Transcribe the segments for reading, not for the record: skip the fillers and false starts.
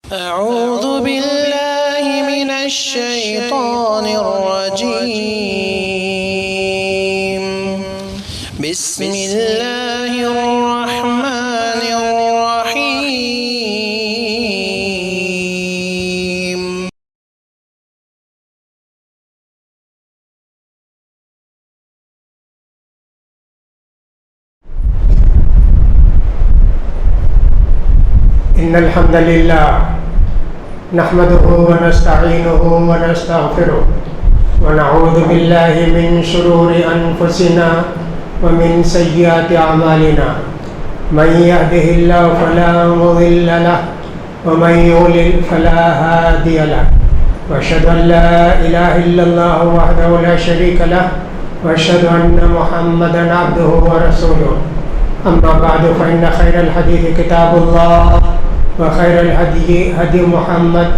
أعوذ بالله من الشيطان الرجيم بسم الله الرحمن الرحيم إن الحمد لله نحمده ونستعينه ونستغفره ونعوذ بالله من شرور أنفسنا ومن سيئات أعمالنا من يهده الله فلا مضل له ومن يضلل فلا هادي له وأشهد أن لا إله إلا الله وحده لا شريك له وأشهد أن محمدا عبده ورسوله أما بعد فإن خير الحديث كتاب الله وخير الهدي هدي محمد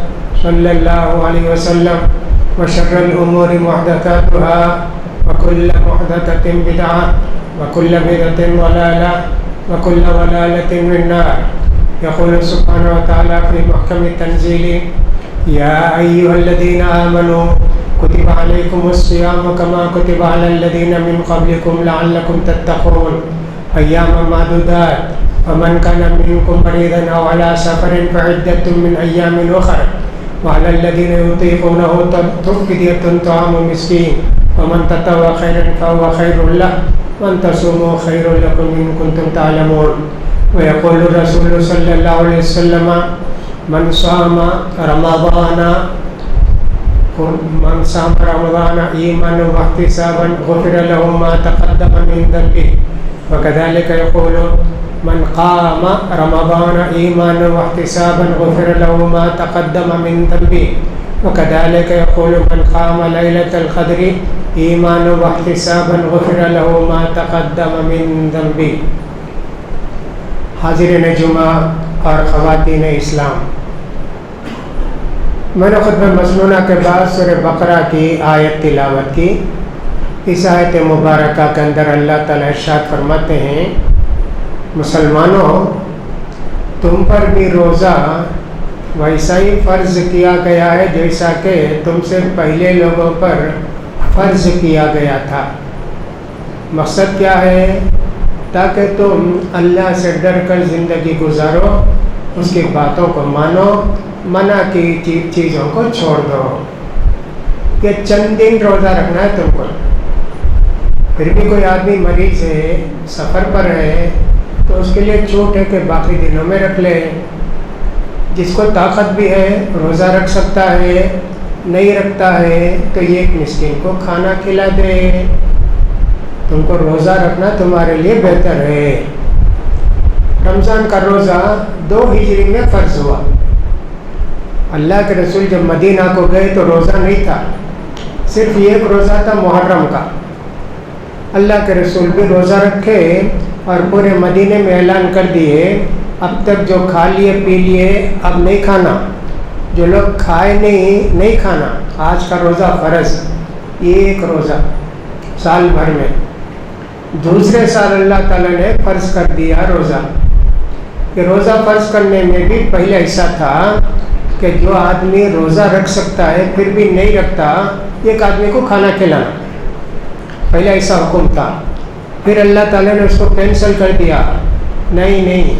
صلى الله عليه وسلم وشر الأمور محدثاتها وكل محدثة بدعة وكل بدعة ضلالة وكل ضلالة في النار. يقول سبحانه وتعالى في محكم التنزيل: يا أيها الذين آمنوا كتب عليكم الصيام كما كتب على الذين من قبلكم لعلكم تتقون أياما معدودات فمن كان منكم مريضا أو على سفر فعدة من أيام أخر وعلى الذين يطيقونه فدية طعام مسكين ومن تطوع خيرا فهو خير له وأن تصوموا خير لكم إن كنتم تعلمون. ويقول الرسول صلى الله عليه وسلم: من صام رمضان إيمانا واحتسابا غفر له ما تقدم من ذنبه. وكذلك يقول: من قام رمضان إيمانا واحتسابا غفر له ما تقدم من ذنبه. وكذلك يقول: من قام ليلة القدر ایمانا واحتسابا غفر له ما تقدم من ذنبه. حاضرین جمعہ اور خواتین اسلام، میں نے خطبہ مسنونہ کے بعد سورہ بقرہ کی آیت تلاوت کی. اس آیت مبارکہ کے اندر اللہ تعالیٰ ارشاد فرماتے ہیں: مسلمانوں، تم پر بھی روزہ ویسا ہی فرض کیا گیا ہے جیسا کہ تم سے پہلے لوگوں پر فرض کیا گیا تھا. مقصد کیا ہے؟ تاکہ تم اللہ سے ڈر کر زندگی گزارو، اس کی باتوں کو مانو، منع کی چیزوں کو چھوڑ دو. یہ چند دن روزہ رکھنا ہے تم کو. پھر بھی کوئی آدمی مریض ہے، سفر پر ہے، تو اس کے لیے چھوٹ ہے کہ باقی دنوں میں رکھ لے. جس کو طاقت بھی ہے روزہ رکھ سکتا ہے، نہیں رکھتا ہے تو یہ ایک مسکین کو کھانا کھلا دے. تم کو روزہ رکھنا تمہارے لیے بہتر ہے. رمضان کا روزہ 2 ہجری میں فرض ہوا. اللہ کے رسول جب مدینہ کو گئے تو روزہ نہیں تھا، صرف ایک روزہ تھا محرم کا. اللہ کے رسول بھی روزہ رکھے اور پورے مدینے میں اعلان کر دیے: اب تک جو کھا لیے پی لیے اب نہیں کھانا. جو لوگ کھائے نہیں کھانا. آج کا روزہ فرض، ایک روزہ سال بھر میں. دوسرے سال اللہ تعالیٰ نے فرض کر دیا روزہ. کہ روزہ فرض کرنے میں بھی پہلے ایسا تھا کہ جو آدمی روزہ رکھ سکتا ہے پھر بھی نہیں رکھتا، ایک آدمی کو کھانا کھلانا. پہلے ایسا حکم تھا. پھر اللہ تعالیٰ نے اس کو کینسل کر دیا. نہیں،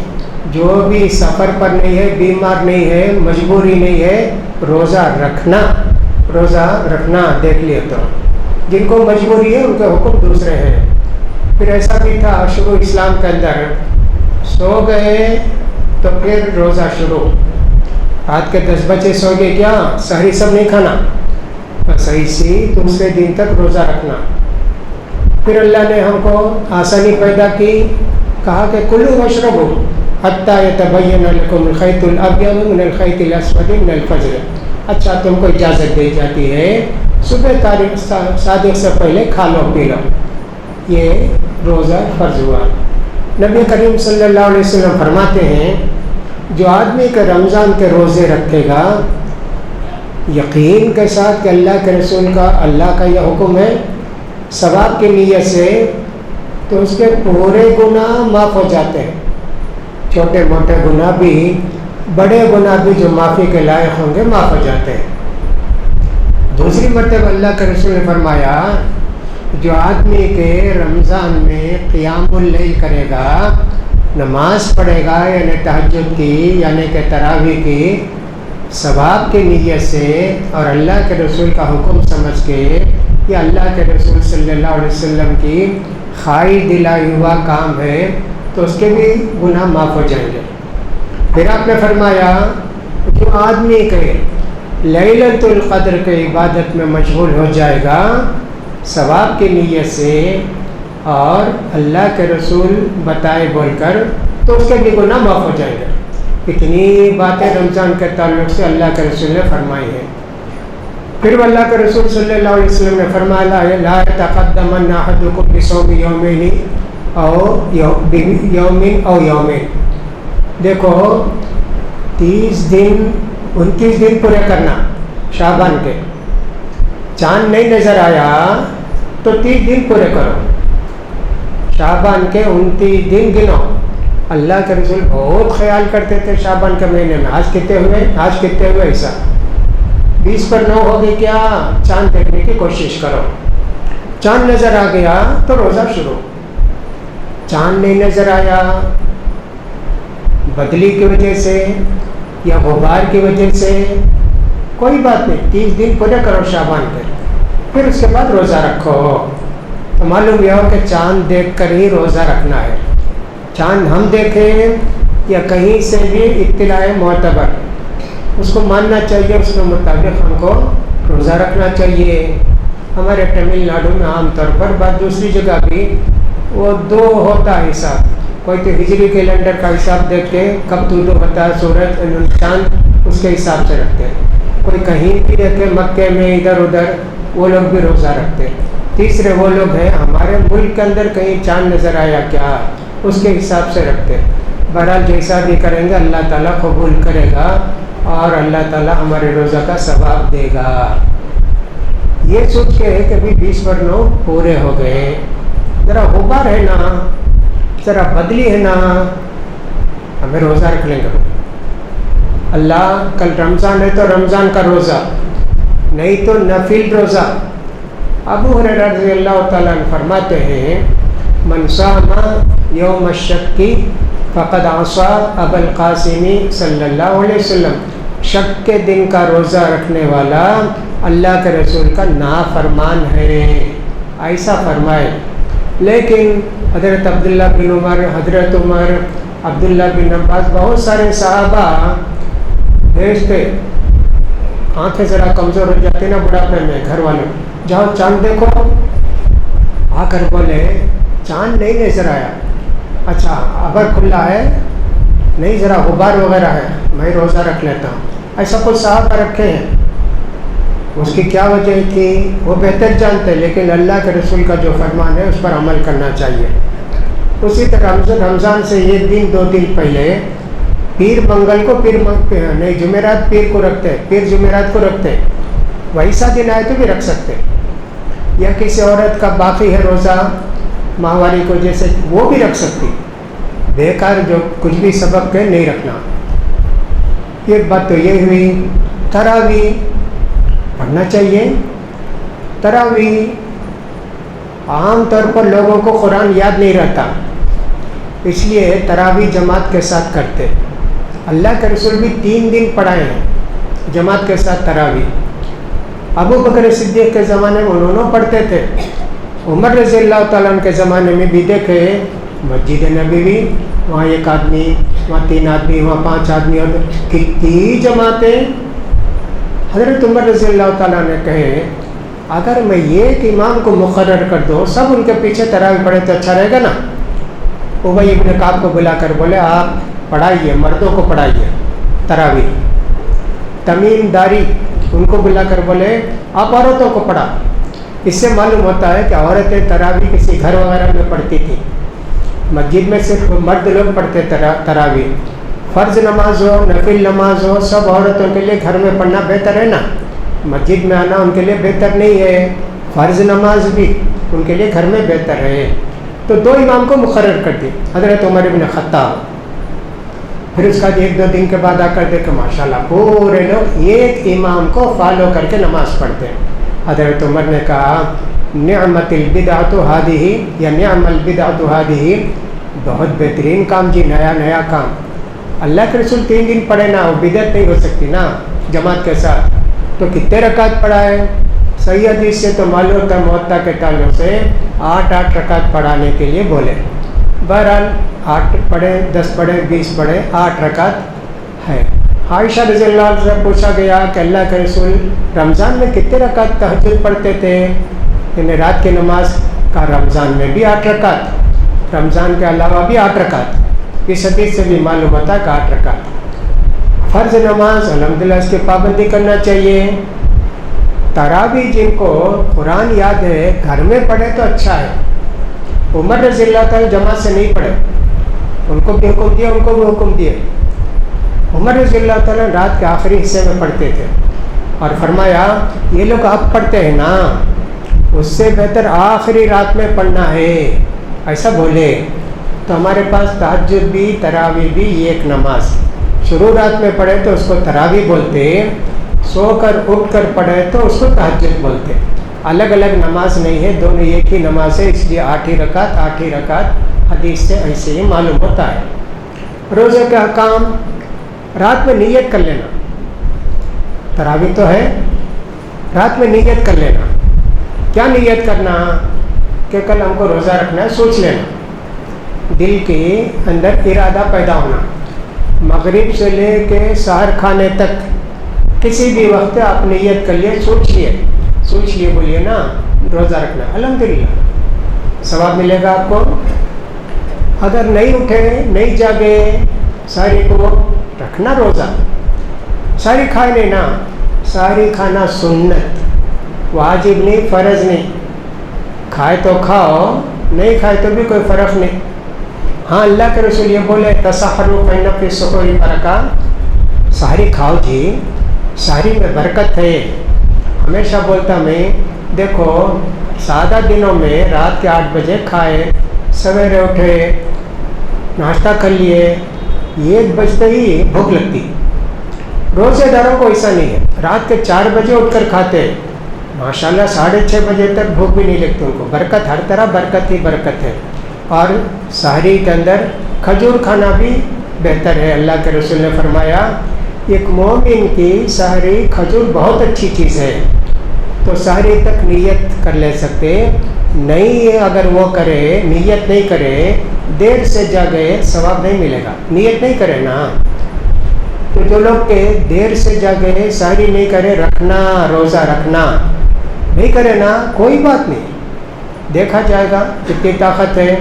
جو بھی سفر پر نہیں ہے، بیمار نہیں ہے، مجبوری نہیں ہے، روزہ رکھنا. دیکھ لیے تو جن کو مجبوری ہے ان کے حکم دوسرے ہیں. پھر ایسا بھی تھا شروع اسلام کے اندر، سو گئے تو پھر روزہ شروع. رات کے 10 بجے سو گئے، کیا سحری سب نہیں کھانا، صحیح سی دوسرے دن تک روزہ رکھنا. پھر اللہ نے ہم کو آسانی پیدا کی، کہا کہ کلوا واشربوا حتی یتبین لکم الخیط الابیض من الخیط الاسود من الفجر. اچھا، تم کو اجازت دی جاتی ہے صبح صادق سے پہلے کھا لو پی لو. یہ روزہ فرض ہوا. نبی کریم صلی اللہ علیہ وسلم فرماتے ہیں: جو آدمی کے رمضان کے روزے رکھے گا یقین کے ساتھ کہ اللہ کے رسول کا، اللہ کا یہ حکم ہے، ثواب کی نیت سے، تو اس کے پورے گناہ معاف ہو جاتے ہیں. چھوٹے موٹے گناہ بھی بڑے گناہ بھی جو معافی کے لائق ہوں گے معاف ہو جاتے ہیں۔ دوسری مرتبہ اللہ کے رسول نے فرمایا جو آدمی کے رمضان میں قیام اللیل کرے گا، نماز پڑھے گا، یعنی تہجد کی یعنی کہ تراویح کی ثواب کی نیت سے اور اللہ کے رسول کا حکم سمجھ کے کہ اللہ کے رسول صلی اللہ علیہ وسلم کی خواہش دلائی ہوا کام ہے، تو اس کے بھی گناہ معاف ہو جائیں گے۔ پھر آپ نے فرمایا جو آدمی کے لیلۃ القدر کے عبادت میں مشغول ہو جائے گا ثواب کی نیت سے اور اللہ کے رسول بتائے بول کر، تو اس کے بھی گناہ معاف ہو جائے گا۔ اتنی باتیں رمضان کے تعلق سے اللہ کے رسول نے فرمائی ہیں۔ پھر اللہ کے رسول صلی اللہ علیہ وسلم نے فرمایا لا يتقدمن احدكم بصوم يومين او یومین، دیکھو 29 دن پورے کرنا شعبان کے، چاند نہیں نظر آیا تو 30 دن پورے کرو، شعبان کے 29 دن گنو۔ اللہ کے رسول بہت خیال کرتے تھے شعبان کے مہینے میں، آج کتنے ہوئے ایسا 20 پر 9 ہو گئی کیا، چاند دیکھنے کی کوشش کرو۔ چاند نظر آ گیا تو روزہ شروع، چاند نہیں نظر آیا بدلی کی وجہ سے یا غبار کی وجہ سے کوئی بات نہیں، 30 دن پورے کرو شعبان کے، پھر اس کے بعد روزہ رکھو۔ تو معلوم یہ ہو کہ چاند دیکھ کر ہی روزہ رکھنا ہے، چاند ہم دیکھیں یا کہیں سے بھی اطلاع معتبر اس کو ماننا چاہیے، اس کے مطابق ہم کو روزہ رکھنا چاہیے۔ ہمارے تمل ناڈو میں عام طور پر بات دوسری جگہ بھی وہ 2 ہوتا ہے حساب، کوئی تو ہجری کیلنڈر کا حساب دیکھ کے کب طلوع ہوتا ہے سورج چاند اس کے حساب سے رکھتے ہیں، کوئی کہیں بھی دیکھے مکے میں ادھر ادھر وہ لوگ بھی روزہ رکھتے ہیں۔ تیسرے وہ لوگ ہیں ہمارے ملک کے اندر کہیں چاند نظر آیا کیا اس کے حساب سے رکھتے ہیں۔ بہرحال جیسا بھی کریں گے اللہ تعالیٰ قبول کرے گا اور اللہ تعالیٰ ہمارے روزہ کا ثواب دے گا۔ یہ سوچ کے ہے کہ بھی 20 پر 9 پورے ہو گئے، ذرا غبار ہے نا، ذرا بدلی ہے نا، ہمیں روزہ رکھ لیں گے۔ اللہ کل رمضان ہے تو رمضان کا روزہ، نہیں تو نفل روزہ۔ ابو ہریرہ رضی اللہ تعالیٰ عنہ فرماتے ہیں من صام یوم الشک فقد عصى ابا القاسم صلی اللہ علیہ وسلم، شک کے دن کا روزہ رکھنے والا اللہ کے رسول کا نافرمان ہے، ایسا فرمائے۔ لیکن حضرت عبداللہ بن عمر، حضرت عمر، عبداللہ بن عباس، بہت سارے صحابہ بھیجتے، آنکھیں ذرا کمزور ہو جاتی نا بڑھاپے میں، گھر والوں جاؤ چاند دیکھو، آ کر بولے چاند نہیں نظر آیا، اچھا ابر کھلا ہے نہیں، ذرا غبار وغیرہ ہے، میں روزہ رکھ لیتا ہوں۔ ایسا کچھ صحابہ رکھے ہیں، اس کی کیا وجہ تھی وہ بہتر جانتے، لیکن اللہ کے رسول کا جو فرمان ہے اس پر عمل کرنا چاہیے۔ اسی طرح رمضان سے 1 دن 2 دن پہلے پیر منگل کو نہیں جمعرات پیر کو رکھتے، پیر جمعرات کو رکھتے، ویسا دن آئے تو بھی رکھ سکتے، یا کسی عورت کا باقی ہے روزہ ماہواری کو جیسے وہ بھی رکھ سکتی، بیکار جو کچھ بھی سبب کے نہیں رکھنا۔ ایک بات تو یہ ہوئی، تراویح پڑھنا چاہیے۔ تراویح عام طور پر لوگوں کو قرآن یاد نہیں رہتا، اس لیے تراویح جماعت کے ساتھ کرتے۔ اللہ کے رسول بھی 3 دن پڑھائے ہیں جماعت کے ساتھ تراویح۔ ابو بکر صدیق کے زمانے میں انہوں نے پڑھتے تھے، عمر رضی اللہ تعالیٰ عنہ کے زمانے میں بھی دیکھے مسجد نبوی، وہاں 1 آدمی، وہاں 3 آدمی، وہاں 5 آدمی، اور کتنی جماعتیں۔ حضرت عمر رضی اللہ تعالیٰ نے کہے اگر میں ایک امام کو مقرر کر دوں سب ان کے پیچھے تراویح پڑھے تو اچھا رہے گا نا۔ ابی ابن کعب کو بلا کر بولے آپ پڑھائیے، مردوں کو پڑھائیے تراویح۔ تمیم داری ان کو بلا کر بولے آپ عورتوں کو پڑھا۔ اس سے معلوم ہوتا ہے کہ عورتیں تراویح کسی گھر وغیرہ میں پڑھتی تھیں، مسجد میں صرف مرد لوگ پڑھتے تراویح۔ فرض نماز ہو، نفل نماز ہو، سب عورتوں کے لیے گھر میں پڑھنا بہتر ہے نا، مسجد میں آنا ان کے لیے بہتر نہیں ہے۔ فرض نماز بھی ان کے لیے گھر میں بہتر ہے، تو 2 امام کو مقرر کر دی، حضرت عمر بن خطاب۔ پھر اس کا 1-2 دن کے بعد آ کر دیکھیں ماشاءاللہ پورے لوگ ایک امام کو فالو کر کے نماز پڑھتے ہیں. حضرت عمر نے کہا نعمت البدعۃ ہذہ یا نعم البدعۃ ہذہ، بہت بہترین کام جی، نیا کام. اللہ کے رسول 3 دن پڑھے نا، وہ بدعت نہیں ہو سکتی نا جماعت کے ساتھ. تو کتنے رکعت پڑھا ہے؟ صحیح حدیث سے تو معلوم ہوتا ہے، موطا کے تعلق سے 8 رکعت پڑھانے کے لیے بولے. بہرحال 8 پڑھے، 10 پڑھے، 20 پڑھے، 8 رکعت ہے. عائشہ رضی اللہ عنہ سے پوچھا گیا کہ اللہ کے رسول رمضان میں کتنے رکعت تہجد پڑھتے تھے؟ یعنی رات کی نماز کا رمضان میں بھی 8 رکعت، رمضان کے علاوہ بھی 8 رکعت. اس حدیث سے بھی معلوم ہوتا ہے کہ 8 رکعت فرض نماز الحمدللہ اس کی پابندی کرنا چاہیے. تراویح جن کو قرآن یاد ہے گھر میں پڑھے تو اچھا ہے. عمر رضی اللہ تعالیٰ جماعت سے نہیں پڑھے، ان کو بھی حکم دیا، ان کو بھی حکم دیے. عمر رضی اللہ تعالیٰ رات کے آخری حصے میں پڑھتے تھے اور فرمایا یہ لوگ اب پڑھتے ہیں نا، اس سے بہتر آخری رات میں پڑھنا ہے، ایسا بولے. تو ہمارے پاس تہجد بھی تراویح بھی ایک نماز. شروع رات میں پڑھے تو اس کو تراویح بولتے، سو کر اٹھ کر پڑھے تو اس کو تہجد بولتے. الگ الگ نماز نہیں ہے، دونوں ایک ہی نماز ہے، اس لیے 8 رکعت حدیث سے ایسے ہی معلوم ہوتا ہے. روزے کے احکام، رات میں نیت کر لینا. تراویح تو ہے، رات میں نیت کر لینا. کیا نیت کرنا؟ کہ کل ہم کو روزہ رکھنا ہے، سوچ لینا، دل کے اندر ارادہ پیدا ہونا. مغرب سے لے کے سحر کھانے تک کسی بھی وقت آپ نیت کر لیے، سوچ لیے بولیے نا روزہ رکھنا، الحمدللہ ثواب ملے گا آپ کو. اگر نہیں اٹھے، نہیں جاگے، ساری کو رکھنا روزہ، ساری کھائے نہیں نا. ساری کھانا سنت، واجب نہیں، فرض نہیں. کھائے تو کھاؤ، نہیں کھائے تو بھی کوئی فرق نہیں. ہاں اللہ کے رسول یہ بولے تسحروا فإن فی السحور برکۃ، سحری کھاؤ جی، سحری میں برکت ہے. ہمیشہ بولتا میں، دیکھو سادہ دنوں میں رات کے 8 بجے کھائے، سویرے اٹھے، ناشتہ کر لیے، 1 بجتے ہی بھوک لگتی. روزے داروں کو ایسا نہیں ہے، رات کے 4 بجے اٹھ کر کھاتے، ماشاءاللہ 6:30 بجے تک بھوک بھی نہیں لگتی ان کو. برکت، ہر طرح برکت ہی برکت ہے. اور سحری کے اندر کھجور کھانا بھی بہتر ہے. اللہ کے رسول نے فرمایا ایک مومن کی سحری کھجور بہت اچھی چیز ہے. تو سحری تک نیت کر لے سکتے. نہیں اگر وہ کرے، نیت نہیں کرے، دیر سے جاگے، ثواب نہیں ملے گا. نیت نہیں کرے نا، تو جو لوگ کہ دیر سے جاگے، سحری نہیں کرے، رکھنا روزہ رکھنا نہیں کرے نا، کوئی بات نہیں، دیکھا جائے گا کتنی طاقت ہے.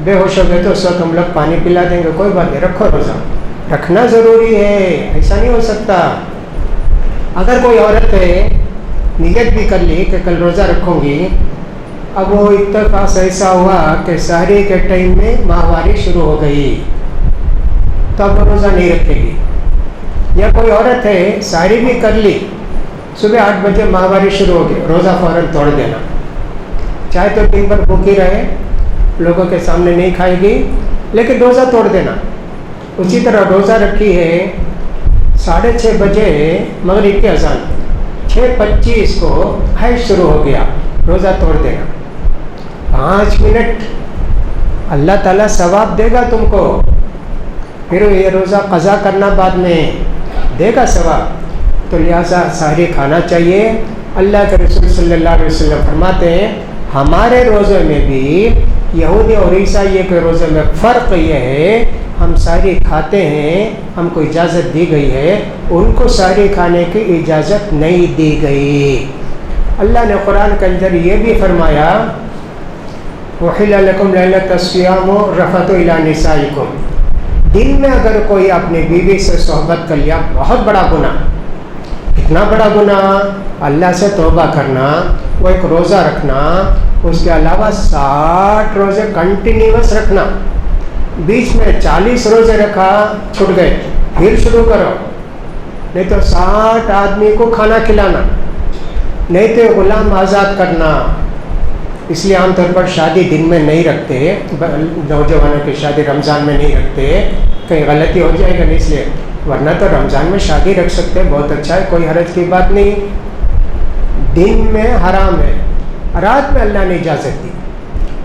بے ہوش ہو گئے تو اس وقت ہم لوگ پانی پلا دیں گے، کوئی بات نہیں، رکھو روزہ. رکھنا ضروری ہے، ایسا نہیں ہو سکتا. اگر کوئی عورت ہے نیت بھی کر لی کہ کل روزہ رکھوں گی، اب وہ اتفاق ایسا ہوا کہ سحری کے ٹائم میں ماہواری شروع ہو گئی، تو اب روزہ نہیں رکھے گی. یا کوئی عورت ہے سحری بھی کر لی، صبح 8 بجے ماہواری شروع ہو گئی، روزہ فوراً توڑ دینا. چاہے تو دن بھر بھوکی رہے، لوگوں کے سامنے نہیں کھائے گی، لیکن روزہ توڑ دینا. اسی طرح روزہ رکھی ہے 6:30 بجے مغرب کی اذان، 6:25 کو حیض شروع ہو گیا، روزہ توڑ دینا. 5 منٹ اللہ تعالیٰ ثواب دے گا تم کو. پھر یہ روزہ قضا کرنا بعد میں دے گا ثواب. تو لہٰذا سحری کھانا چاہیے. اللہ کے رسول صلی اللہ علیہ وسلم فرماتے ہیں ہمارے روزے میں بھی یہودی اور عیسائی کے روزے میں فرق یہ ہے، ہم سحری کھاتے ہیں، ہم کو اجازت دی گئی ہے، ان کو سحری کھانے کی اجازت نہیں دی گئی. اللہ نے قرآن کے اندر یہ بھی فرمایا وَحِلَّ لَكُمْ لَيْلَةَ الصِّيَامُ الرَّفَثُ إِلَىٰ نِسَائِكُمْ. دن میں اگر کوئی اپنی بیوی سے صحبت کر لیا، بہت بڑا گناہ. اتنا بڑا گناہ، اللہ سے توبہ کرنا، وہ ایک روزہ رکھنا، اس کے علاوہ 60 روزے کنٹینیوس رکھنا. بیچ میں 40 روزے رکھا، چھوٹ گئے، پھر شروع کرو. نہیں تو 60 آدمی کو کھانا کھلانا، نہیں تو غلام آزاد کرنا. اس لیے عام طور پر شادی دن میں نہیں رکھتے، نوجوانوں کی شادی رمضان میں نہیں رکھتے. کہیں غلطی ہو جائے گا نہیں، اس لیے ورنہ تو رمضان میں شادی رکھ سکتے ہیں، بہت اچھا ہے، کوئی حرج کی بات نہیں. دن میں حرام ہے، رات میں اللہ نے اجازت دی.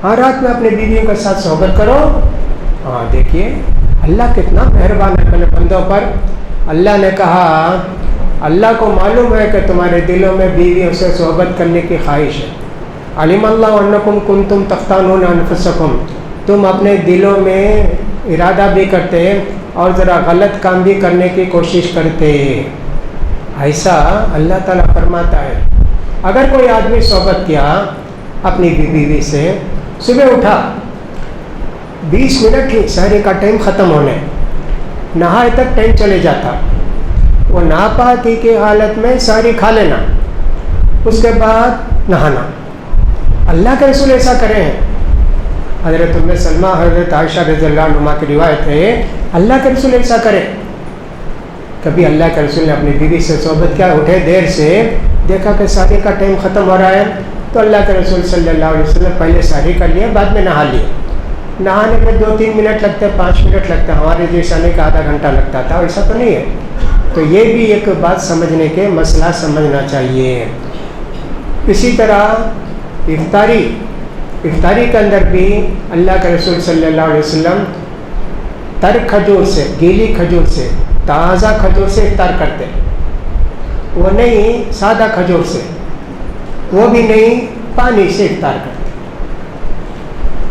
ہاں رات میں اپنے بیویوں کے ساتھ صحبت کرو. ہاں دیکھیے اللہ کتنا مہربان ہے اپنے بندوں پر. اللہ نے کہا اللہ کو معلوم ہے کہ تمہارے دلوں میں بیویوں سے صحبت کرنے کی خواہش ہے. علم اللہ انکم کنتم تختانون انفسکم، تم اپنے دلوں میں ارادہ بھی کرتے اور ذرا غلط کام بھی کرنے کی کوشش کرتے. ایسا اللہ تعالیٰ فرماتا ہے. اگر کوئی آدمی صحبت کیا اپنی بیوی سے، صبح اٹھا 20 منٹ ہی سحری کا ٹائم ختم ہونے، نہائے تک ٹائم چلے جاتا، وہ ناپاکی کی حالت میں سحری کھا لینا، اس کے بعد نہانا. اللہ کے رسول ایسا کرے ہیں. حضرت ام سلمہ حضرت عائشہ رضی اللہ عنہما کی روایت ہے اللہ کے رسول ایسا کرے. کبھی اللہ کے رسول نے اپنی بیوی سے صحبت کیا، اٹھے دیر سے، دیکھا کہ سحری کا ٹائم ختم ہو رہا ہے تو اللہ کے رسول صلی اللہ علیہ وسلم پہلے سحری کر لیا، بعد میں نہا لیا. نہانے میں 2-3 منٹ لگتے، 5 منٹ لگتے، ہمارے جیسا نہیں کہ آدھا گھنٹہ لگتا تھا، ایسا تو نہیں ہے. تو یہ بھی ایک بات سمجھنے کے مسئلہ سمجھنا چاہیے. اسی طرح افطاری کے اندر بھی اللہ کے رسول صلی اللہ علیہ وسلم تر کھجور سے، گیلی کھجور سے، تازہ کھجور سے افطار کرتے. وہ نہیں سادہ کھجور سے، وہ بھی نہیں پانی سے افطار کرتے.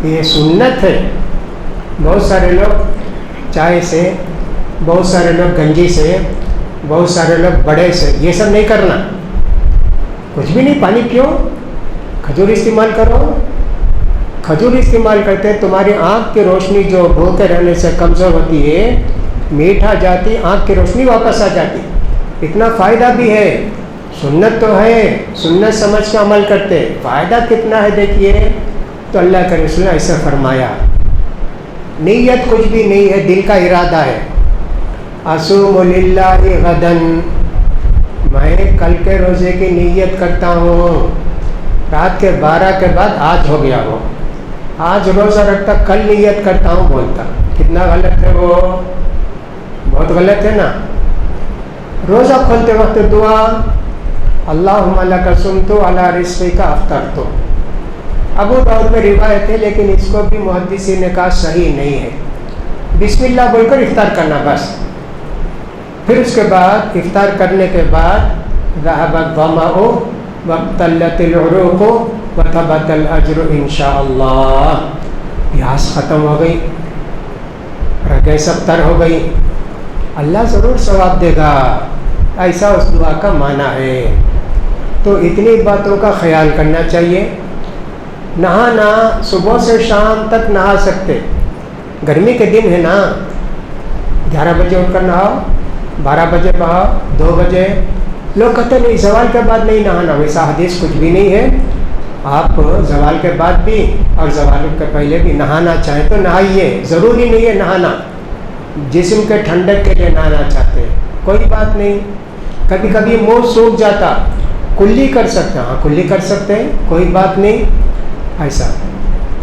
یہ سنت ہے. بہت سارے لوگ چائے سے، بہت سارے لوگ گنجی سے، بہت سارے لوگ بڑے سے، یہ سب نہیں کرنا. کچھ بھی نہیں، پانی پیو، کھجور استعمال کرو. کھجور استعمال کرتے تمہاری آنکھ کی روشنی جو بھوکے رہنے سے کمزور ہوتی ہے، میٹھا جاتی، آنکھ کی روشنی واپس آ جاتی. اتنا فائدہ بھی ہے. سنت تو ہے، سنت سمجھ کے عمل کرتے، فائدہ کتنا ہے دیکھیے. تو اللہ کے رسول نے ایسا فرمایا. نیت کچھ بھی نہیں ہے، دل کا ارادہ ہے. اصوم للہ غدن، میں کل کے روزے کی نیت کرتا ہوں. رات کے 12 کے بعد آج ہو گیا ہو، آج روزہ رکھتا، کل نیت کرتا ہوں بولتا. کتنا غلط ہے وہ، بہت غلط ہے نا. روزہ کھولتے وقت دعا اللہم لک صمت علی رزقک افطرت. ابو داؤد میں روایت ہے لیکن اس کو بھی محدثین نے کہا صحیح نہیں ہے. بسم اللہ بول کر افطار کرنا بس. پھر اس کے بعد افطار کرنے کے بعد ذهب الظمأ وابتلت العروق وثبت الاجر انشاءاللہ. پیاس ختم ہو گئی، رگیں سب تر ہو گئی، اللہ ضرور ثواب دے گا. ایسا اس دعا کا معنی ہے. تو اتنی باتوں کا خیال کرنا چاہیے. نہانا صبح سے شام تک نہا سکتے. گرمی کے دن ہے نا، 11 بجے اٹھ کر نہاؤ، 12 بجے بہاؤ، 2 بجے. لوگ کہتے نہیں زوال کے بعد نہیں نہانا، ویسا حدیث کچھ بھی نہیں ہے. آپ زوال کے بعد بھی اور زوال کے پہلے بھی نہانا چاہیں تو نہائیے. ضروری نہیں ہے نہانا، جسم کے ٹھنڈک کے لیے نہانا چاہتے ہیں کوئی بات نہیں. کبھی کبھی منہ سوکھ جاتا، کلی کر سکتے ہیں، ہاں کلی کر سکتے ہیں، کوئی بات نہیں. ایسا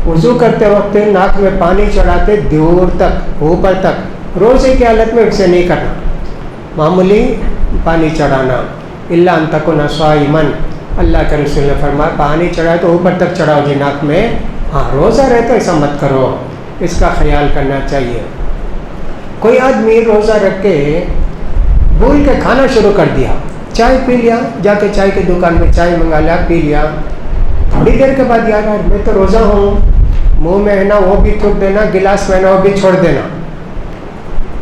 وضو کرتے وقت ناک میں پانی چڑھاتے دور تک، اوپر تک، روزے کی حالت میں اسے نہیں کرنا. معمولی پانی چڑھانا، الا ان تکون صائما. اللہ کے رسول نے فرمایا پانی چڑھائے تو اوپر تک چڑھاؤ جی ناک میں. ہاں روزہ رہے تو ایسا مت کرو، اس کا خیال کرنا چاہیے. کوئی آدمی روزہ رکھ کے بھول کے کھانا شروع کر دیا، چائے پی لیا، جا کے چائے کی دکان میں چائے منگا لیا، پی لیا. تھوڑی دیر کے بعد یاد آیا میں تو روزہ ہوں، منہ میں ہے نا وہ بھی تھوک دینا، گلاس میں ہے نا وہ بھی چھوڑ دینا.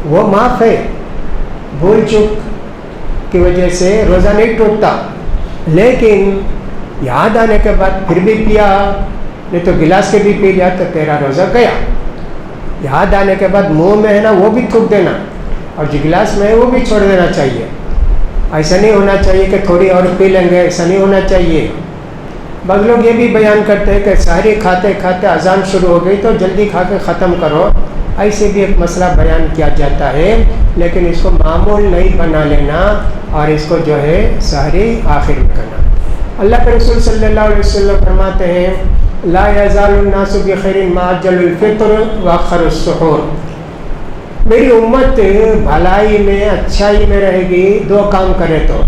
وہ معاف ہے، بھول چوک کی وجہ سے روزہ نہیں ٹوٹتا. لیکن یاد آنے کے بعد پھر بھی پیا، نہیں تو گلاس کے بھی پی لیا تو تیرا روزہ گیا. یاد آنے کے بعد منہ میں ہے نا وہ بھی تھوک دینا اور جو گلاس میں ہے وہ بھی چھوڑ دینا چاہیے. ایسا نہیں ہونا چاہیے کہ تھوڑی اور پی لیں گے، ایسا نہیں ہونا چاہیے. بعض لوگ یہ بھی بیان کرتے ہیں کہ سحری کھاتے کھاتے اذان شروع ہو گئی تو جلدی کھا کے ختم کرو. ایسے بھی ایک مسئلہ بیان کیا جاتا ہے، لیکن اس کو معمول نہیں بنا لینا اور اس کو جو ہے سحری آخر میں کرنا. اللہ کے رسول صلی اللہ علیہ وسلم فرماتے ہیں لا یزال الناس بخیر ما عجل الفطر واخر السحور. میری امت بھلائی میں اچھائی میں رہے گی 2 کام کرے تو.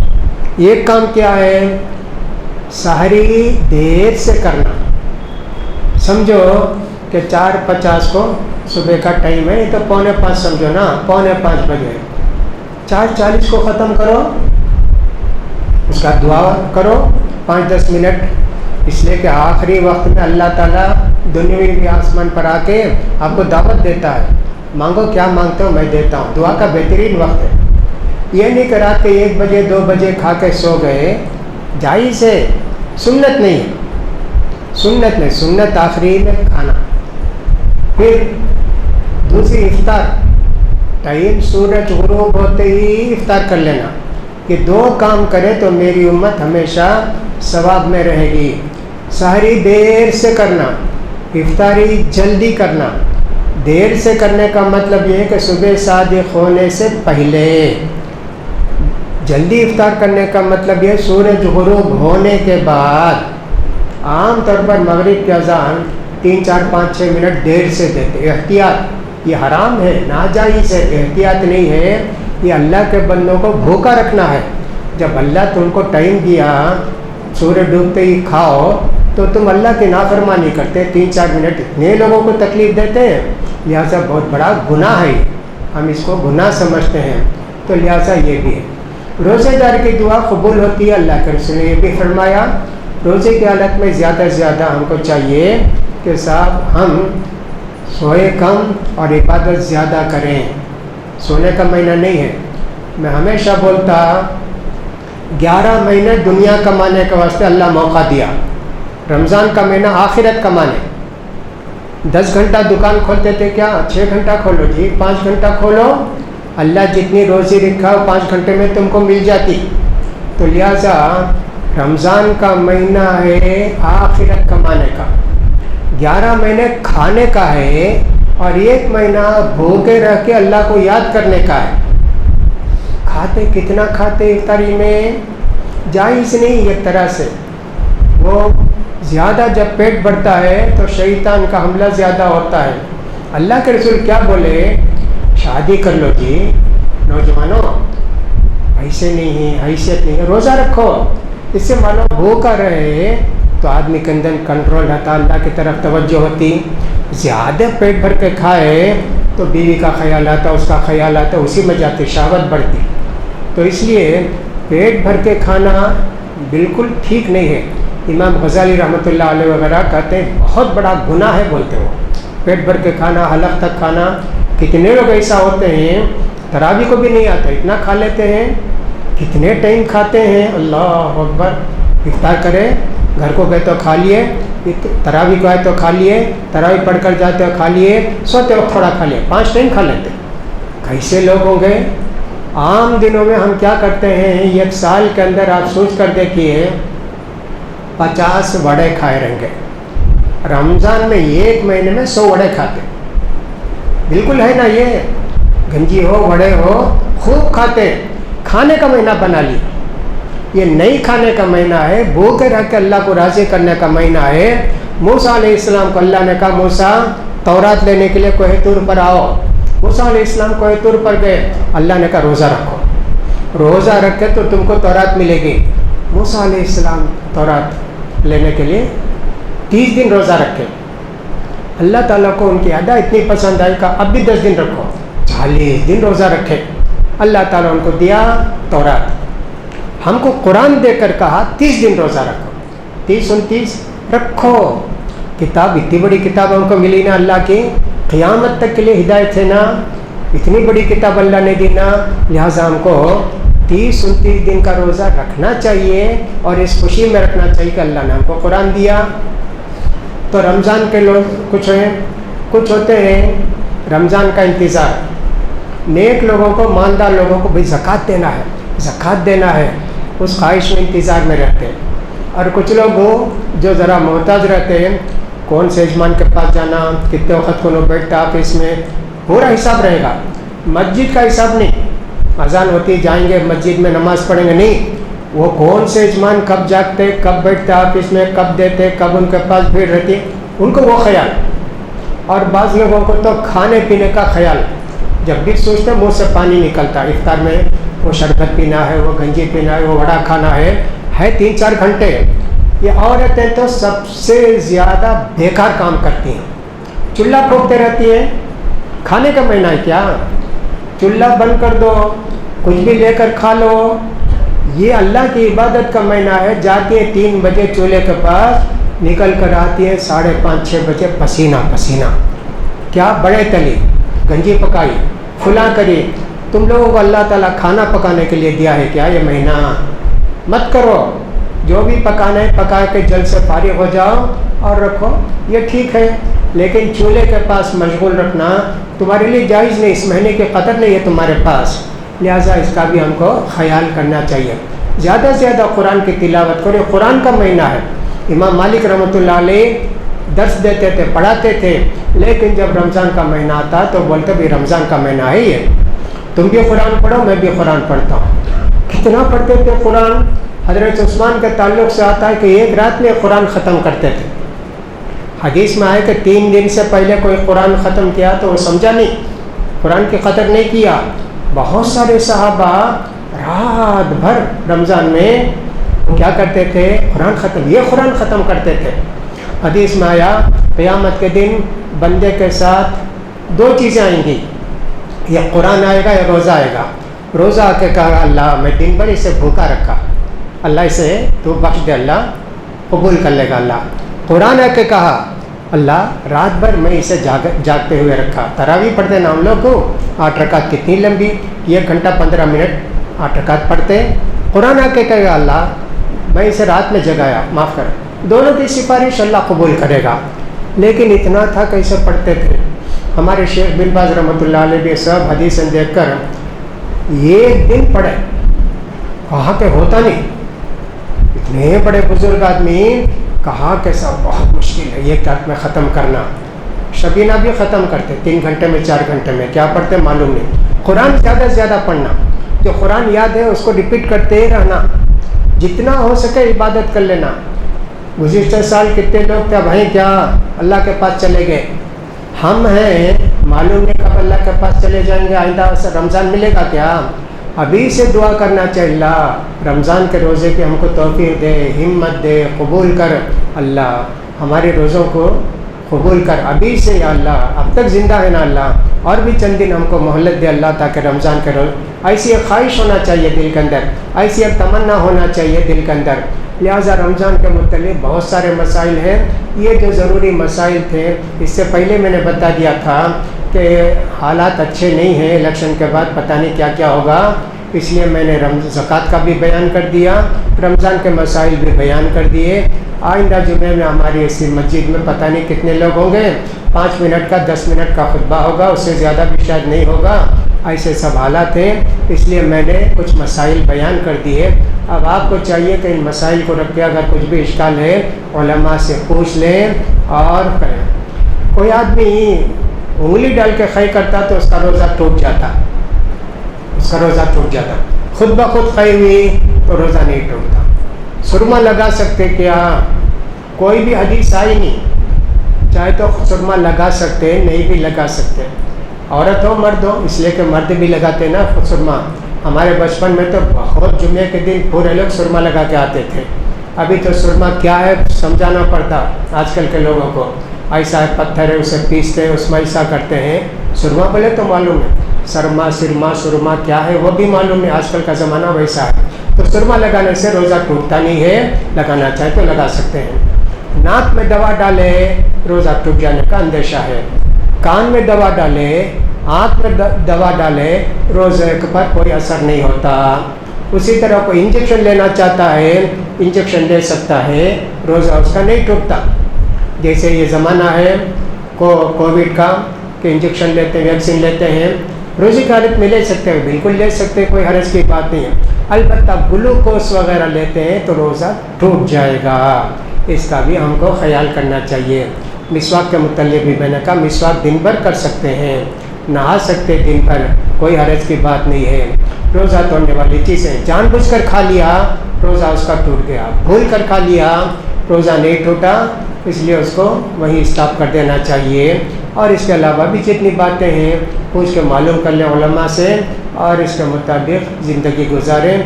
ایک کام کیا ہے؟ سحری دیر سے کرنا. سمجھو کہ 4:50 کو صبح کا ٹائم ہے، تو 4:45 سمجھو نا، 4:45 بجے 4:40 کو ختم کرو. اس کا دعا کرو 5-10 منٹ، اس لیے کہ آخری وقت میں اللہ تعالیٰ دنیاوی بھی آسمان پر آ کے آپ کو دعوت دیتا ہے، مانگو کیا مانگتے ہو میں دیتا ہوں. دعا کا بہترین وقت ہے. یہ نہیں کہ رات کے 1 بجے 2 بجے کھا کے سو گئے، جائز ہے، سنت نہیں ہے. سنت نہیں، سنت آخری میں کھانا. پھر دوسری افطار، ٹائم سورج غروب ہوتے ہی افطار کر لینا. یہ 2 کام کرے تو میری امت ہمیشہ ثواب میں رہے گی. سحری دیر سے کرنا، افطاری جلدی کرنا. دیر سے کرنے کا مطلب یہ ہے کہ صبح صادق ہونے سے پہلے. جلدی افطار کرنے کا مطلب یہ سورج غروب ہونے کے بعد. عام طور پر مغرب کی اذان 3 4 5 6 منٹ دیر سے دیتے. احتیاط، یہ حرام ہے، ناجائز ہے، احتیاط نہیں ہے. یہ اللہ کے بندوں کو بھوکا رکھنا ہے. جب اللہ تم کو ٹائم دیا سورج ڈوبتے ہی کھاؤ تو تم اللہ کی نافرمانی کرتے. 3 4 منٹ اتنے لوگوں کو تکلیف دیتے ہیں. لہٰذا بہت بڑا گناہ ہے، ہم اس کو گناہ سمجھتے ہیں. تو لہٰذا یہ بھی ہے. روزے دار کی دعا قبول ہوتی ہے. اللہ کے رسول نے یہ بھی فرمایا روزے کی حالت میں زیادہ سے زیادہ ہم کو چاہیے کہ صاحب ہم سوئے کم اور عبادت زیادہ کریں. سونے کا مہینہ نہیں ہے. میں ہمیشہ بولتا 11 مہینے دنیا کمانے کے واسطے اللہ موقع دیا. رمضان کا مہینہ آخرت کمانے. 10 گھنٹہ دکان کھولتے تھے، کیا 6 گھنٹہ کھولو جی، 5 گھنٹہ کھولو. اللہ جتنی روزی رکھا 5 گھنٹے میں تم کو مل جاتی. تو لہٰذا رمضان کا مہینہ ہے آخرت کمانے کا. 11 مہینے کھانے کا ہے اور 1 مہینہ بھوکے رہ کے اللہ کو یاد کرنے کا ہے. کھاتے کتنا کھاتے افطاری میں جائز نہیں. ایک طرح سے وہ زیادہ جب پیٹ بڑھتا ہے تو شیطان کا حملہ زیادہ ہوتا ہے. اللہ کے رسول کیا بولے؟ شادی کر لو جی نوجوانوں، ایسے نہیں ہے، حیثیت نہیں ہے، روزہ رکھو. اس سے معلوم بھوکا رہے تو آدمی کے اندر کنٹرول رہتا، اللہ کی طرف توجہ ہوتی. زیادہ پیٹ بھر کے کھائے تو بیوی کا خیال آتا، اس کا خیال آتا، اسی میں جاتی شہوت بڑھتی. تو اس لیے پیٹ بھر کے کھانا بالکل ٹھیک نہیں ہے. امام غزالی رحمۃ اللہ علیہ وغیرہ کہتے ہیں بہت بڑا گناہ ہے بولتے ہو پیٹ بھر کے کھانا، حلق تک کھانا. کتنے لوگ ایسا ہوتے ہیں تراویح کو بھی نہیں آتا، اتنا کھا لیتے ہیں. کتنے ٹائم کھاتے ہیں، اللہ اکبر. افطار کرے گھر کو گئے تو کھا لیے، تراویح کو آئے تو کھا لیے، تراویح پڑھ کر جاتے ہو کھا لیے، سوتے وقت تھوڑا کھا لیے، 5 ٹائم کھا لیتے. کیسے لوگ ہوں گے؟ عام دنوں میں ہم کیا کرتے ہیں، 1 سال کے اندر آپ سوچ کر دیکھیے 50 وڑے کھائے رہیں گے. رمضان میں 1 مہینے میں 100 وڑے کھاتے. بالکل ہے نا؟ یہ گنجی ہو وڑے ہو خوب کھاتے. کھانے کا مہینہ بنا لی. یہ نہیں کھانے کا مہینہ ہے، بھوکے رہ کے اللہ کو راضی کرنے کا مہینہ ہے. موسیٰ علیہ السلام کو اللہ نے کہا موسیٰ تورات لینے کے لیے کوہ طور پر آؤ. موسیٰ علیہ السلام کوہ طور پر گئے. اللہ نے کہا روزہ رکھو، روزہ رکھے تو تم کو تورات ملے گی. موسیٰ علیہ السلام تورات لینے کے لیے 30 دن روزہ رکھے. اللہ تعالیٰ کو ان کی ادا اتنی پسند آئی کہ اب بھی 10 دن رکھو. 40 دن روزہ رکھے. اللہ تعالیٰ ان کو دیا تورات. ہم کو قرآن دے کر کہا 30 دن روزہ رکھو. 30 29 رکھو. کتاب اتنی بڑی کتاب ہم کو ملی نا اللہ کی، قیامت تک کے لیے ہدایت ہے نا. اتنی بڑی کتاب اللہ نے دی نا، لہٰذا ہم کو 30 29 دن کا روزہ رکھنا چاہیے اور اس خوشی میں رکھنا چاہیے کہ اللہ نے ہم کو قرآن دیا. تو رمضان کے لوگ کچھ ہوتے ہیں رمضان کا انتظار. نیک لوگوں کو، مالدار لوگوں کو بھی زکوٰۃ دینا ہے، زکوٰۃ دینا ہے، اس خواہش میں انتظار میں رہتے ہیں. اور کچھ لوگ جو ذرا محتاج رہتے ہیں، کون سے یجمان کے پاس جانا، کتنے وقت کو بیٹھتا آفس میں، پورا حساب رہے گا. مسجد کا حساب نہیں. اذان ہوتی جائیں گے مسجد میں نماز پڑھیں گے، نہیں. وہ کون سے یجمان کب جاگتے، کب بیٹھتے آفس میں، کب دیتے، کب ان کے پاس بھیڑ رہتی، ان کو وہ خیال. اور بعض لوگوں کو تو کھانے پینے کا خیال. جب بھی سوچتے منہ سے پانی نکلتا. افطار میں وہ شربت پینا ہے, وہ گنجی پینا ہے, وہ وڑا کھانا ہے 3-4 گھنٹے. یہ عورتیں تو سب سے زیادہ بیکار کام کرتی ہیں. چولہا پھونکتے رہتی ہیں. کھانے کا مہینہ ہے کیا؟ چولہا بند کر دو, کچھ بھی لے کر کھا لو. یہ اللہ کی عبادت کا مہینہ ہے. جاتی ہیں 3 بجے چولہے کے پاس, نکل کر آتی ہیں 5:30-6 بجے پسینہ پسینہ. کیا بڑے تلی, گنجی پکائی, کھلا کری. تم لوگوں کو اللہ تعالیٰ کھانا پکانے کے لیے دیا ہے کیا یہ مہینہ؟ مت کرو. جو بھی پکانا ہے پکا کے جلد سے فارغ ہو جاؤ اور رکھو, یہ ٹھیک ہے. لیکن چولہے کے پاس مشغول رکھنا تمہارے لیے جائز نہیں. اس مہینے کی قدر نہیں ہے تمہارے پاس, لہٰذا اس کا بھی ہم کو خیال کرنا چاہیے. زیادہ سے زیادہ قرآن کی تلاوت کرو. قرآن کا مہینہ ہے. امام مالک رحمۃ اللہ علیہ درس دیتے تھے, پڑھاتے تھے, لیکن جب رمضان کا مہینہ آتا تو بولتے بھی رمضان کا مہینہ ہے یہ, تم بھی قرآن پڑھو میں بھی قرآن پڑھتا ہوں. کتنا پڑھتے تھے قرآن. حضرت عثمان کے تعلق سے آتا ہے کہ ایک رات میں قرآن ختم کرتے تھے. حدیث میں آئے کہ 3 دن سے پہلے کوئی قرآن ختم کیا تو وہ سمجھا نہیں, قرآن کی قدر نہیں کیا. بہت سارے صحابہ رات بھر رمضان میں کیا کرتے تھے, قرآن قرآن ختم کرتے تھے. حدیث میں آیا قیامت کے دن بندے کے ساتھ 2 چیزیں آئیں گی, یا قرآن آئے گا یا روزہ آئے گا. روزہ آ کے کہا اللہ میں دن بھر اسے بھوکا رکھا, اللہ اسے تو بخش دے, اللہ قبول کر لے گا اللہ. قرآن آ کے کہا اللہ رات بھر میں اسے جاگتے ہوئے رکھا. تراویح پڑھتے نا ہم لوگ کو, 8 رکعت کتنی لمبی, 1 گھنٹہ 15 منٹ 8 رکعت پڑھتے. قرآن آ کے کہا اللہ میں اسے رات میں جگایا, معاف کر. دونوں کی سفارش اللہ قبول کرے گا. لیکن اتنا تھا کہ اسے پڑھتے تھے. ہمارے شیخ بن باز رحمۃ اللہ علیہ بھی سب حدیثیں دیکھ کر ایک دن پڑھے, کہا کہ ہوتا نہیں. اتنے بڑے بزرگ آدمی, کہا کہ سب بہت مشکل ہے ایک رات میں ختم کرنا. شبینہ بھی ختم کرتے 3 گھنٹے میں 4 گھنٹے میں. کیا پڑھتے معلوم نہیں. قرآن زیادہ سے زیادہ پڑھنا, جو قرآن یاد ہے اس کو ریپیٹ کرتے ہی رہنا, جتنا ہو سکے عبادت کر لینا. گزشتہ سال کتنے لوگ تھے بھائی کیا اللہ کے پاس چلے گئے. ہم ہیں معلوم نہیں کب اللہ کے پاس چلے جائیں گے. آئندہ رمضان ملے گا کیا؟ ابھی سے دعا کرنا چاہیے اللہ رمضان کے روزے کی ہم کو توفیق دے, ہمت دے, قبول کر اللہ ہمارے روزوں کو قبول کر ابھی سے یا اللہ. اب تک زندہ ہے نا اللہ, اور بھی چند دن ہم کو مہلت دے اللہ تاکہ رمضان کے روز. ایسی ایک خواہش ہونا چاہیے دل کے اندر, ایسی ایک تمنا ہونا چاہیے دل کے اندر. لہٰذا رمضان کے متعلق بہت سارے مسائل ہیں. یہ جو ضروری مسائل تھے اس سے پہلے میں نے بتا دیا تھا کہ حالات اچھے نہیں ہیں, الیکشن کے بعد پتہ نہیں کیا کیا ہوگا, اس لیے میں نے زکوٰۃ کا بھی بیان کر دیا, رمضان کے مسائل بھی بیان کر دیے. آئندہ جمعے میں ہماری اسی مسجد میں پتہ نہیں کتنے لوگ ہوں گے, 5 منٹ کا 10 منٹ کا خطبہ ہوگا, اس سے زیادہ بھی شاید نہیں ہوگا. ایسے سب حالات ہیں, اس لیے میں نے کچھ مسائل بیان کر دیے. اب آپ کو چاہیے کہ ان مسائل کو رکھ کے اگر کچھ بھی اشکال ہے علماء سے پوچھ لیں اور کریں. کوئی آدمی انگلی ڈال کے خے کرتا تو اس کا روزہ ٹوٹ جاتا, اس کا روزہ ٹوٹ جاتا. خود بخود خے ہوئی تو روزہ نہیں ٹوٹتا. سرما لگا سکتے کیا؟ کوئی بھی حدیث آئی نہیں. چاہے تو سرما لگا سکتے, نہیں بھی لگا سکتے. عورت ہو مرد ہو, اس لیے کہ مرد بھی لگاتے نا سرما. ہمارے بچپن میں تو بہت جمعے کے دن پورے لوگ سرما لگا کے آتے تھے. ابھی تو سرما کیا ہے سمجھانا پڑتا آج کل کے لوگوں کو. ایسا ہے پتھر ہے اسے پیستے ہیں, اس میں ایسا کرتے ہیں. سرما بولے تو معلوم ہے, سرما سرما سرما کیا ہے وہ بھی معلوم ہے. آج کل کا زمانہ ویسا ہے. تو سرما لگانے سے روزہ ٹوٹتا نہیں ہے, لگانا چاہے تو لگا سکتے ہیں. ناک میں دوا ڈالے روزہ ٹوٹ جانے کا اندیشہ ہے. کان میں دوا ڈالے, آنکھ میں دوا ڈالے, روزے پر کوئی اثر نہیں ہوتا. اسی طرح کوئی انجیکشن لینا چاہتا ہے انجیکشن لے سکتا ہے, روزہ اس کا نہیں ٹوٹتا. جیسے یہ زمانہ ہے کووڈ کا کہ انجیکشن لیتے ہیں, ویکسین لیتے ہیں, روزی کی حالت میں لے سکتے ہیں, بالکل لے سکتے ہیں, کوئی حرج کی بات نہیں ہے. البتہ گلوکوز وغیرہ لیتے ہیں تو روزہ ٹوٹ جائے گا. اس کا بھی ہم کو خیال کرنا چاہیے. مسواک کے متعلق بھی میں نے کہا مسواک دن بھر کر سکتے ہیں, نہا سکتے دن بھر, کوئی حرج کی بات نہیں ہے. روزہ توڑنے والی چیزیں جان بوجھ کر کھا لیا روزہ اس کا ٹوٹ گیا, بھول کر کھا لیا روزہ نہیں ٹوٹا. اس لیے اس کو وہیں اسٹاپ کر دینا چاہیے. اور اس کے علاوہ بھی جتنی باتیں ہیں پوچھ کے معلوم کر لیں علماء سے اور اس کے مطابق زندگی گزاریں.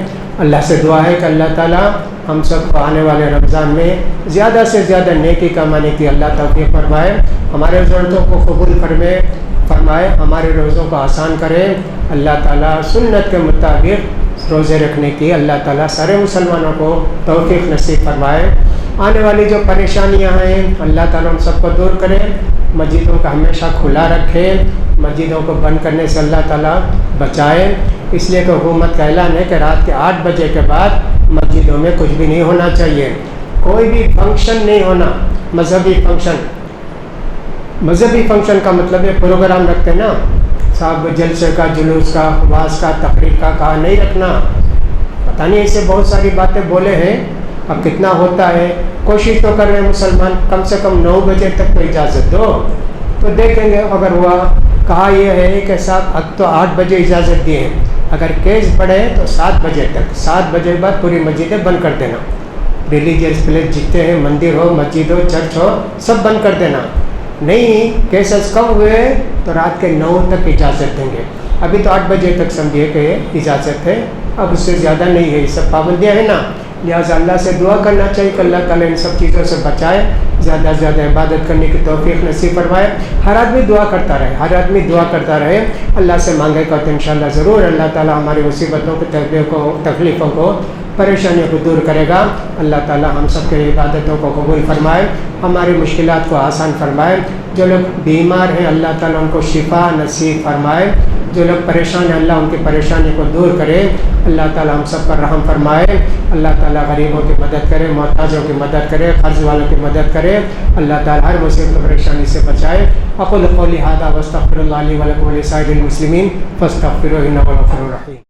اللہ سے دعا ہے کہ اللہ تعالیٰ ہم سب کو آنے والے رمضان میں زیادہ سے زیادہ نیکی کمانے کی اللہ توفیق فرمائے. ہمارے ضرورتوں کو قبول فرمائے, ہمارے روزوں کو آسان کرے. اللہ تعالیٰ سنت کے مطابق روزے رکھنے کی اللہ تعالیٰ سارے مسلمانوں کو توفیق نصیب فرمائے. آنے والی جو پریشانیاں ہیں اللہ تعالیٰ ہم سب کو دور کرے. مسجدوں کا ہمیشہ کھلا رکھے, مسجدوں کو بند کرنے سے اللہ تعالیٰ بچائے. اس لیے کہ حکومت کا اعلان ہے کہ رات کے 8 بجے کے بعد مسجدوں میں کچھ بھی نہیں ہونا چاہیے, کوئی بھی فنکشن نہیں ہونا. مذہبی فنکشن کا مطلب ہے پروگرام رکھتے ہیں نا صاحب, جلسے کا, جلوس کا, واعظ کا, تقریر کا کہا نہیں رکھنا. پتہ نہیں ایسے بہت ساری باتیں بولے ہیں, اب کتنا ہوتا ہے. کوشش تو کر رہے ہیں مسلمان کم سے کم 9 بجے تک تو اجازت دو, تو دیکھیں گے اگر ہوا. کہا یہ ہے کہ صاحب اب تو 8 بجے اجازت دیے ہیں, اگر کیس بڑھے تو 7 بجے تک, 7 بجے کے بعد پوری مسجدیں بند کر دینا. ریلیجیس پلیس جتنے ہیں, مندر ہو, مسجد ہو, چرچ ہو, سب بند کر دینا. نہیں کیسز کم ہوئے تو رات کے 9 تک اجازت دیں گے. ابھی تو 8 بجے تک سمجھیے کہ اجازت ہے, اب اس سے زیادہ نہیں ہے. یہ سب پابندیاں ہیں نا, لہٰذا اللہ سے دعا کرنا چاہیے کہ اللہ تعالیٰ ان سب چیزوں سے بچائے, زیادہ سے زیادہ عبادت کرنے کی توفیق نصیب فرمائے. ہر آدمی دعا کرتا رہے, اللہ سے مانگے گا تو انشاءاللہ ضرور اللہ تعالیٰ ہماری مصیبتوں کو, تکلیفوں کو, پریشانیوں کو دور کرے گا. اللہ تعالیٰ ہم سب کے عبادتوں کو قبول فرمائے, ہماری مشکلات کو آسان فرمائے. جو لوگ بیمار ہیں اللہ تعالیٰ ان کو شفا نصیب فرمائے. جو لوگ پریشان ہیں اللہ ان کی پریشانی کو دور کرے. اللہ تعالیٰ ہم سب پر رحم فرمائے. اللہ تعالیٰ غریبوں کی مدد کرے, محتاجوں کی مدد کرے, قرض والوں کی مدد کرے. اللہ تعالیٰ ہر مصیبت و پریشانی سے بچائے. اقول قولی ھذا واستغفر اللہ لی ولکم ولسائر المسلمین فاستغفروہ انہ هو الغفور الرحیم.